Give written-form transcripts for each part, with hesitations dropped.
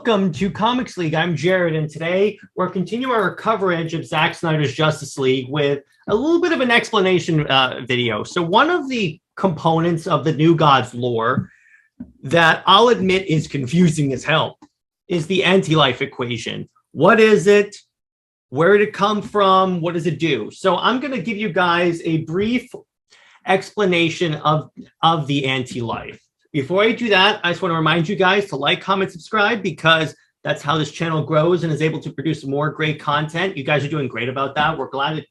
Welcome to Comics League. I'm Jared, and today we're continuing our coverage of Zack Snyder's Justice League with a little bit of an explanation video. So one of the components of the New Gods lore that I'll admit is confusing as hell is the anti-life equation. What is it? Where did it come from? What does it do? So I'm going to give you guys a brief explanation of the anti-life. Before I do that, I just want to remind you guys to like, comment, subscribe, because that's how this channel grows and is able to produce more great content. You guys are doing great about that. We're glad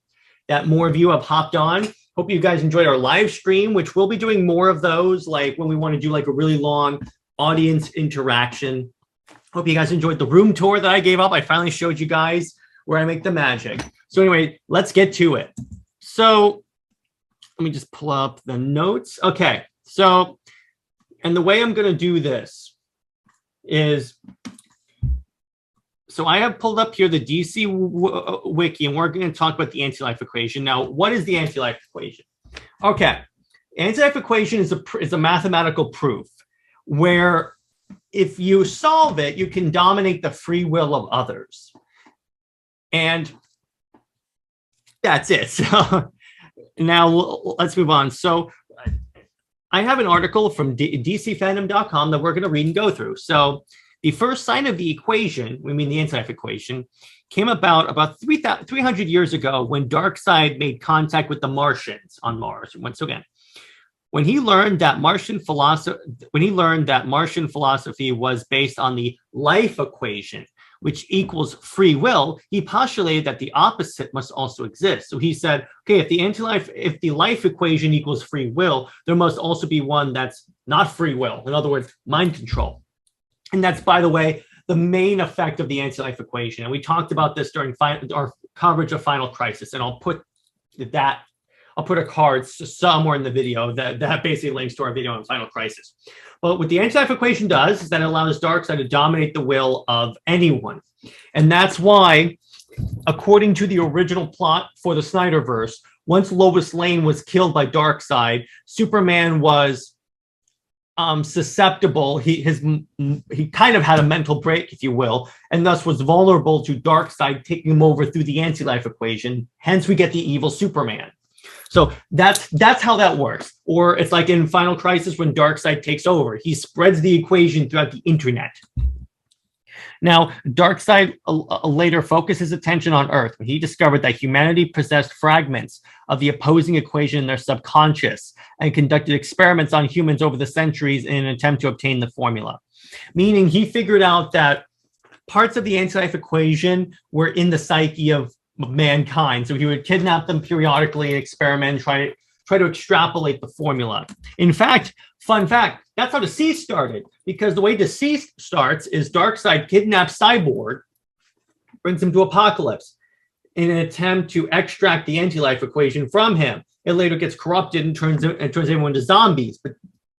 that more of you have hopped on. Hope you guys enjoyed our live stream, which we'll be doing more of those, like when we want to do like a really long audience interaction. Hope you guys enjoyed the room tour that I gave up. I finally showed you guys where I make the magic. So anyway, let's get to it. So let me just pull up the notes. Okay, so and the way I'm going to do this is, so I have pulled up here the DC wiki, and we're going to talk about the anti-life equation. Now, what is the anti-life equation? Okay, anti-life equation is a mathematical proof where if you solve it, you can dominate the free will of others. And that's it. So now let's move on. So I have an article from DCFandom.com that we're going to read and go through. So the first sign of the equation, we mean the anti-life equation, came about 300 years ago when Darkseid made contact with the Martians on Mars. Once again, when he learned that Martian philosophy was based on the life equation, which equals free will, he postulated that the opposite must also exist. So he said, okay, if the life equation equals free will, there must also be one that's not free will. In other words, mind control. And that's, by the way, the main effect of the anti-life equation. And we talked about this during our coverage of Final Crisis. And I'll put a card somewhere in the video that basically links to our video on Final Crisis. But what the anti-life equation does is that it allows Darkseid to dominate the will of anyone. And that's why, according to the original plot for the SnyderVerse, once Lois Lane was killed by Darkseid, Superman was susceptible. He kind of had a mental break, if you will, and thus was vulnerable to Darkseid taking him over through the anti-life equation. Hence, we get the evil Superman. So that's how that works. Or it's like in Final Crisis when Darkseid takes over. He spreads the equation throughout the internet. Now, Darkseid later focused his attention on Earth when he discovered that humanity possessed fragments of the opposing equation in their subconscious and conducted experiments on humans over the centuries in an attempt to obtain the formula. Meaning he figured out that parts of the anti-life equation were in the psyche of mankind. So he would kidnap them periodically and experiment, try to extrapolate the formula. In fact, fun fact, that's how Deceased started, because the way Deceased starts is Darkseid kidnaps Cyborg, brings him to Apocalypse in an attempt to extract the anti-life equation from him. It later gets corrupted and turns everyone into zombies. But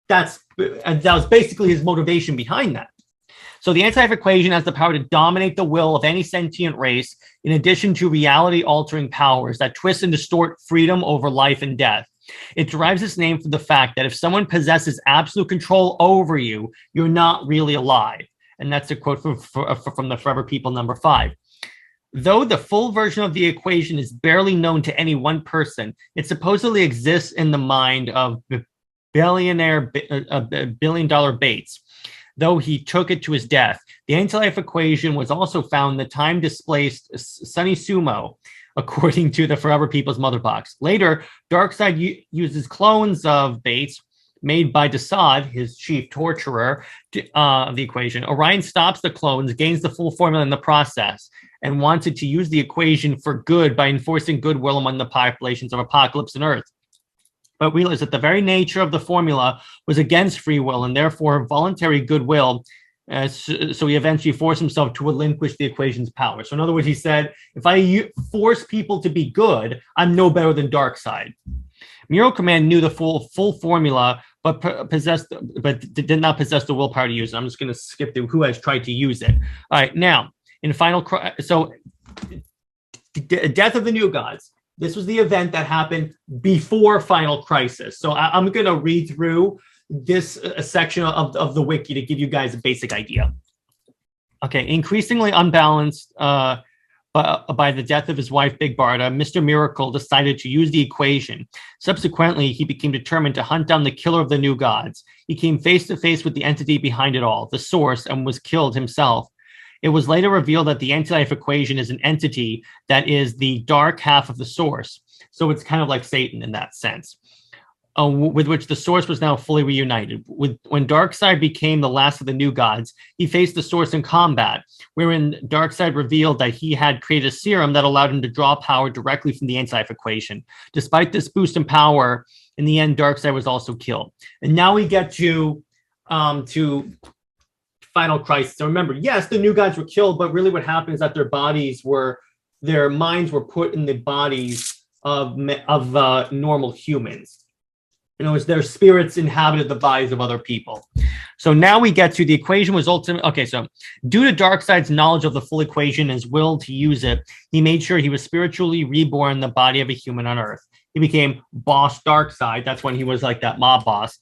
that was basically his motivation behind that. So the anti-life equation has the power to dominate the will of any sentient race, in addition to reality-altering powers that twist and distort freedom over life and death. It derives its name from the fact that if someone possesses absolute control over you, you're not really alive. And that's a quote from the Forever People #5. Though the full version of the equation is barely known to any one person, it supposedly exists in the mind of billion-dollar Bates, though he took it to his death. The anti-life equation was also found in the time-displaced Sunny Sumo, according to the Forever People's Mother Box. Later, Darkseid uses clones of Bates, made by Darkseid, his chief torturer, of the equation. Orion stops the clones, gains the full formula in the process, and wanted to use the equation for good by enforcing goodwill among the populations of Apocalypse and Earth, but realized that the very nature of the formula was against free will and therefore voluntary goodwill. So he eventually forced himself to relinquish the equation's power. So in other words, he said, if I force people to be good, I'm no better than Darkseid. Muro Command knew the full formula, but did not possess the willpower to use it. I'm just going to skip through who has tried to use it. All right, now in Death of the New Gods. This was the event that happened before Final Crisis. So I'm going to read through this section of the wiki to give you guys a basic idea. Okay, increasingly unbalanced by the death of his wife, Big Barda, Mr. Miracle decided to use the equation. Subsequently, he became determined to hunt down the killer of the new gods. He came face to face with the entity behind it all, the source, and was killed himself. It was later revealed that the anti-life equation is an entity that is the dark half of the source. So it's kind of like Satan in that sense. With which the source was now fully reunited. When Darkseid became the last of the new gods, he faced the source in combat, wherein Darkseid revealed that he had created a serum that allowed him to draw power directly from the anti-life equation. Despite this boost in power, in the end, Darkseid was also killed. And now we get to Final Crisis. So remember, yes, the new gods were killed, but really what happened is that their minds were put in the bodies of normal humans. In other words, their spirits inhabited the bodies of other people. So now we get to the equation was ultimately, okay, so due to Darkseid's knowledge of the full equation and his will to use it, he made sure he was spiritually reborn in the body of a human on Earth. He became Boss Darkseid. That's when he was like that mob boss.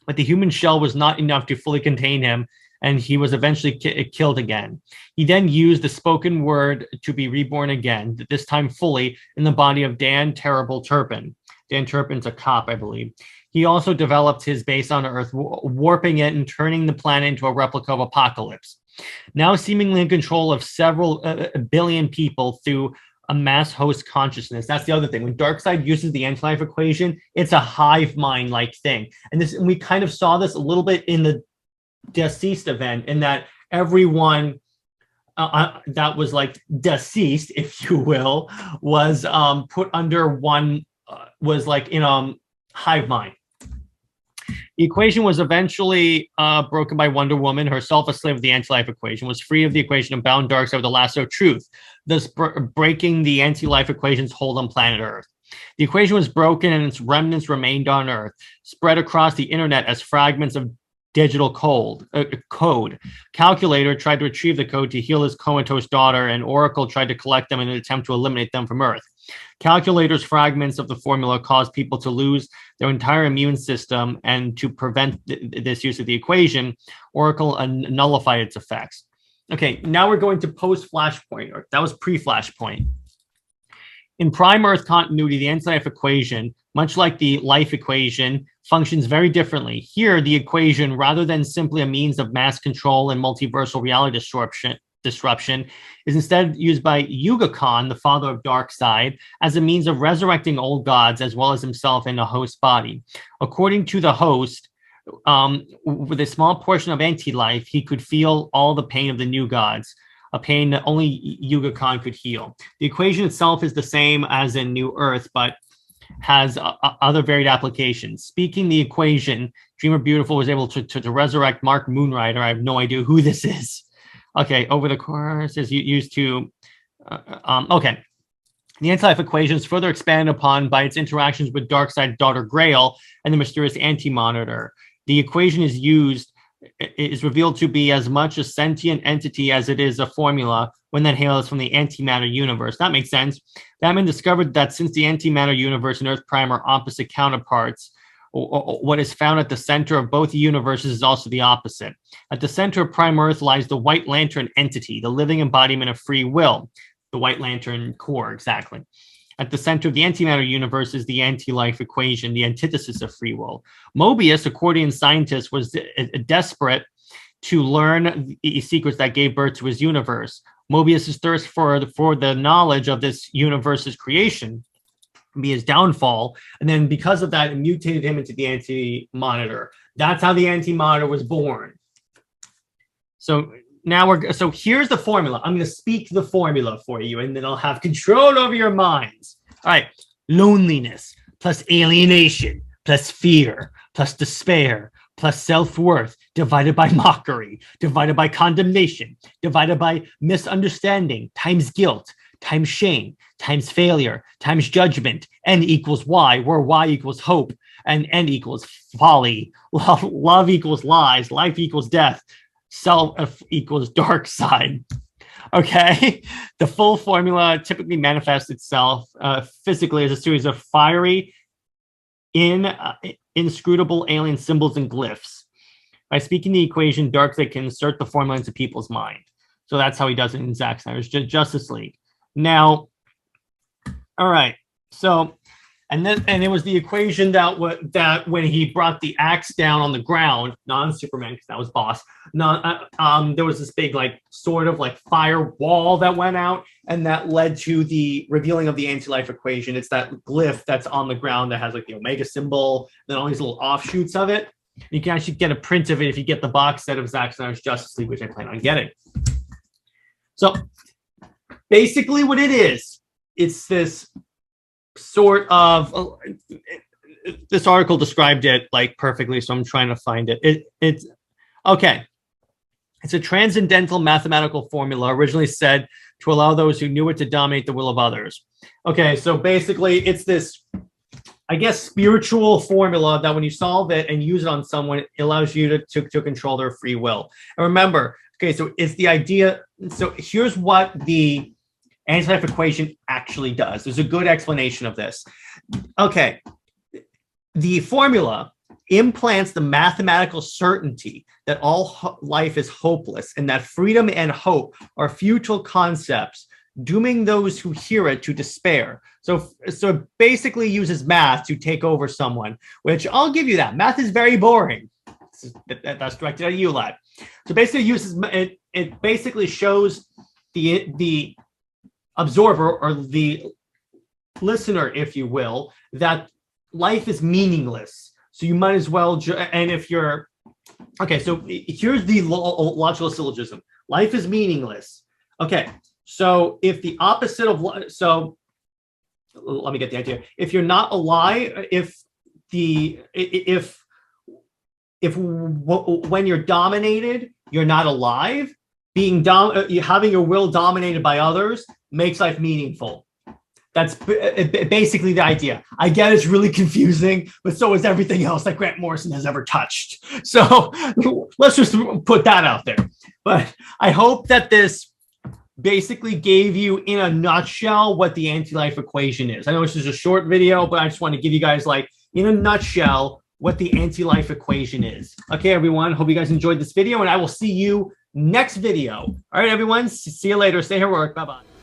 But the human shell was not enough to fully contain him, and he was eventually killed again. He then used the spoken word to be reborn again, this time fully in the body of Dan Terrible Turpin. Dan Turpin's a cop, I believe. He also developed his base on Earth, warping it and turning the planet into a replica of Apocalypse. Now seemingly in control of several billion people through a mass host consciousness. That's the other thing. When Darkseid uses the anti-life equation, it's a hive mind-like thing. And we kind of saw this a little bit in the Deceased event, in that everyone that was like deceased, if you will, was put under one, was like in hive mind. The equation was eventually broken by Wonder Woman, herself a slave of the anti-life equation, was free of the equation and bound Darkseid with the lasso of truth, thus breaking the anti-life equation's hold on planet Earth. The equation was broken and its remnants remained on Earth, spread across the internet as fragments of digital code. Calculator tried to retrieve the code to heal his comatose daughter, and Oracle tried to collect them in an attempt to eliminate them from Earth. Calculator's fragments of the formula caused people to lose their entire immune system, and to prevent this use of the equation, Oracle nullified its effects. Okay, now we're going to post-Flashpoint, or that was pre-Flashpoint. In Prime Earth continuity, the anti-life equation, much like the life equation, functions very differently. Here, the equation, rather than simply a means of mass control and multiversal reality disruption, is instead used by Yuga Khan, the father of Darkseid, as a means of resurrecting old gods as well as himself in a host body. According to the host, with a small portion of anti-life, he could feel all the pain of the new gods, a pain that only Yuga Khan could heal. The equation itself is the same as in New Earth, but has other varied applications. Speaking the equation, Dreamer Beautiful was able to resurrect Mark Moonrider. I have no idea who this is. Okay, over the course is used to, okay. The anti-life equation is further expanded upon by its interactions with Darkseid's daughter Grail and the mysterious Anti-Monitor. The equation is revealed to be as much a sentient entity as it is a formula when that hails from the antimatter universe. That makes sense. Batman discovered that since the antimatter universe and Earth Prime are opposite counterparts, what is found at the center of both universes is also the opposite. At the center of Prime Earth lies the White Lantern entity, the living embodiment of free will, the White Lantern core, exactly. At the center of the antimatter universe is the anti-life equation, the antithesis of free will. Mobius, Accordion scientist, was desperate to learn the secrets that gave birth to his universe. Mobius's thirst for the knowledge of this universe's creation be his downfall, and then because of that, it mutated him into the Anti-Monitor. That's how the Anti-Monitor was born. So now so here's the formula. I'm going to speak the formula for you, and then I'll have control over your minds. All right. Loneliness plus alienation plus fear plus despair plus self-worth divided by mockery, divided by condemnation, divided by misunderstanding, times guilt, times shame, times failure, times judgment, n equals y, where y equals hope, and n equals folly, love equals lies, life equals death, self equals Darkseid. Okay, the full formula typically manifests itself physically as a series of fiery, inscrutable alien symbols and glyphs. By speaking the equation, Darkseid can insert the formula into people's mind. So that's how he does it in Zack Snyder's Justice League. Now, all right. So, and it was the equation that when he brought the axe down on the ground, non-Superman, because that was boss. There was this big sort of fire wall that went out, and that led to the revealing of the anti-life equation. It's that glyph that's on the ground that has the Omega symbol, then all these little offshoots of it. You can actually get a print of it if you get the box set of Zack Snyder's Justice League, which I plan on getting. So basically what it is, it's this sort of, this article described it perfectly, so I'm trying to find it. It's okay. It's a transcendental mathematical formula originally said to allow those who knew it to dominate the will of others. Okay, so basically it's this, I guess, spiritual formula that when you solve it and use it on someone, it allows you to control their free will. And remember, okay, so it's the idea. So here's what the anti-life equation actually does. There's a good explanation of this. Okay, the formula implants the mathematical certainty that all life is hopeless and that freedom and hope are futile concepts, dooming those who hear it to despair. So it basically uses math to take over someone, which I'll give you that. Math is very boring. That's directed at you, lad. So basically it basically shows the observer or the listener, if you will, that life is meaningless. So you might as well, and if you're, okay, so here's the logical syllogism. Life is meaningless. Okay, so if the opposite of, so let me get the idea. If you're not alive, when you're dominated, you're not alive, having your will dominated by others makes life meaningful. That's basically the idea. I get it's really confusing, but so is everything else that Grant Morrison has ever touched. So let's just put that out there. But I hope that this basically gave you in a nutshell what the anti-life equation is. I know this is a short video, but I just want to give you guys in a nutshell what the anti-life equation is. Okay, everyone, hope you guys enjoyed this video, and I will see you next video. All right, everyone, see you later. Stay here, work. Bye-bye.